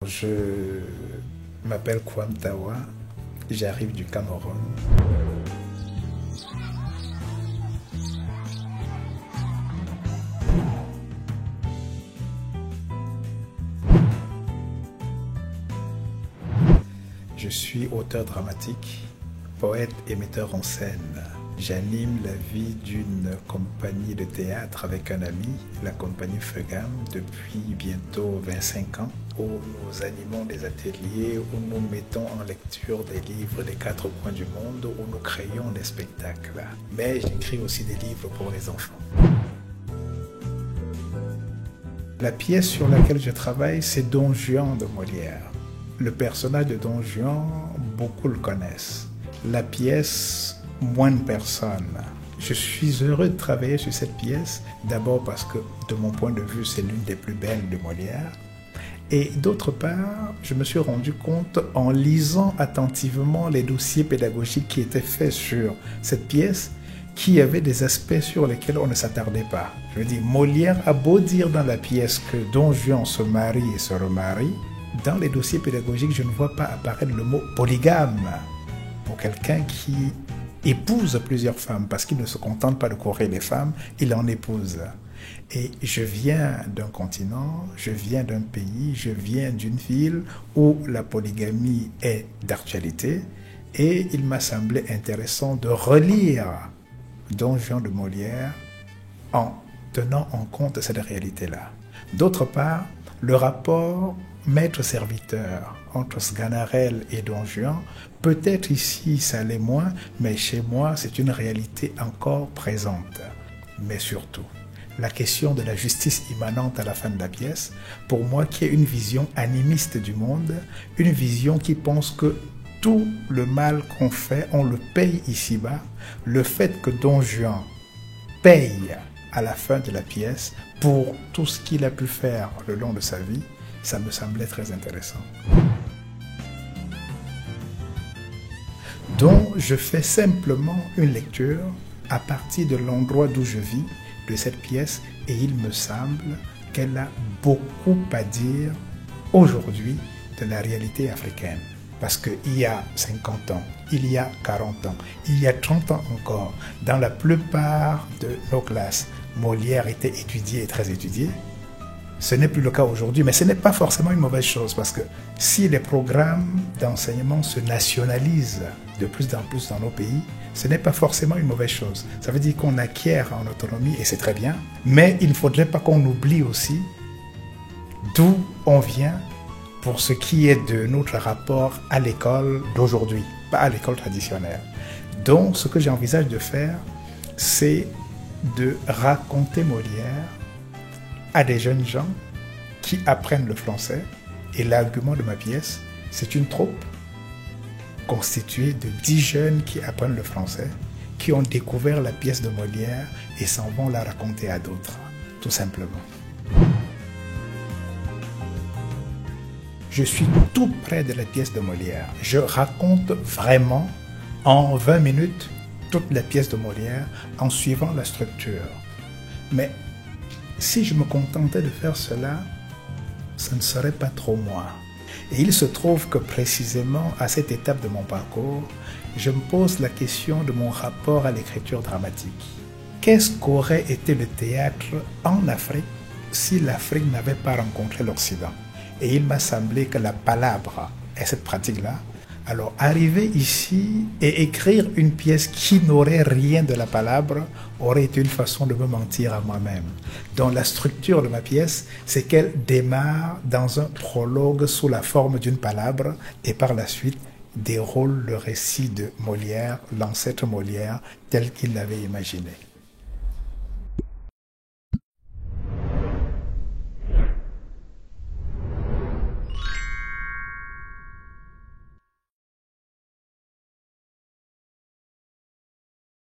Je m'appelle Kwam Tawa, j'arrive du Cameroun. Je suis auteur dramatique, poète et metteur en scène. J'anime la vie d'une compagnie de théâtre avec un ami, la compagnie Fegam, depuis bientôt 25 ans, où nous animons des ateliers, où nous mettons en lecture des livres des 4 coins du monde, où nous créons des spectacles. Mais j'écris aussi des livres pour les enfants. La pièce sur laquelle je travaille, c'est Don Juan de Molière. Le personnage de Don Juan, beaucoup le connaissent. La pièce, moins de personnes. Je suis heureux de travailler sur cette pièce, d'abord parce que, de mon point de vue, c'est l'une des plus belles de Molière. Et d'autre part, je me suis rendu compte, en lisant attentivement les dossiers pédagogiques qui étaient faits sur cette pièce, qu'il y avait des aspects sur lesquels on ne s'attardait pas. Je veux dire, Molière a beau dire dans la pièce que Don Juan se marie et se remarie, dans les dossiers pédagogiques, je ne vois pas apparaître le mot polygame pour quelqu'un qui épouse plusieurs femmes, parce qu'il ne se contente pas de courir les femmes, il en épouse. Et je viens d'un continent, je viens d'un pays, je viens d'une ville où la polygamie est d'actualité, et il m'a semblé intéressant de relire Don Juan de Molière en tenant en compte cette réalité-là. D'autre part, le rapport maître-serviteur entre Sganarelle et Don Juan, peut-être ici ça l'est moins, mais chez moi c'est une réalité encore présente. Mais surtout, la question de la justice immanente à la fin de la pièce, pour moi qui est une vision animiste du monde, une vision qui pense que tout le mal qu'on fait, on le paye ici-bas, le fait que Don Juan paye à la fin de la pièce pour tout ce qu'il a pu faire le long de sa vie, ça me semblait très intéressant. Donc, je fais simplement une lecture à partir de l'endroit d'où je vis de cette pièce et il me semble qu'elle a beaucoup à dire aujourd'hui de la réalité africaine. Parce qu'il y a 50 ans, il y a 40 ans, il y a 30 ans encore, dans la plupart de nos classes, Molière était étudié et très étudié. Ce n'est plus le cas aujourd'hui, mais ce n'est pas forcément une mauvaise chose parce que si les programmes d'enseignement se nationalisent de plus en plus dans nos pays, ce n'est pas forcément une mauvaise chose. Ça veut dire qu'on acquiert en autonomie et c'est très bien, mais il ne faudrait pas qu'on oublie aussi d'où on vient pour ce qui est de notre rapport à l'école d'aujourd'hui, pas à l'école traditionnelle. Donc, ce que j'envisage de faire, c'est de raconter Molière à des jeunes gens qui apprennent le français. Et l'argument de ma pièce, c'est une troupe constituée de 10 jeunes qui apprennent le français, qui ont découvert la pièce de Molière et s'en vont la raconter à d'autres, tout simplement. Je suis tout près de la pièce de Molière. Je raconte vraiment en 20 minutes toute la pièce de Molière en suivant la structure. Mais si je me contentais de faire cela, ce ne serait pas trop moi. Et il se trouve que précisément à cette étape de mon parcours, je me pose la question de mon rapport à l'écriture dramatique. Qu'est-ce qu'aurait été le théâtre en Afrique si l'Afrique n'avait pas rencontré l'Occident? Et il m'a semblé que la palabre est cette pratique-là. Alors, arriver ici et écrire une pièce qui n'aurait rien de la palabre aurait été une façon de me mentir à moi-même. Donc, la structure de ma pièce, c'est qu'elle démarre dans un prologue sous la forme d'une palabre et par la suite déroule le récit de Molière, l'ancêtre Molière, tel qu'il l'avait imaginé.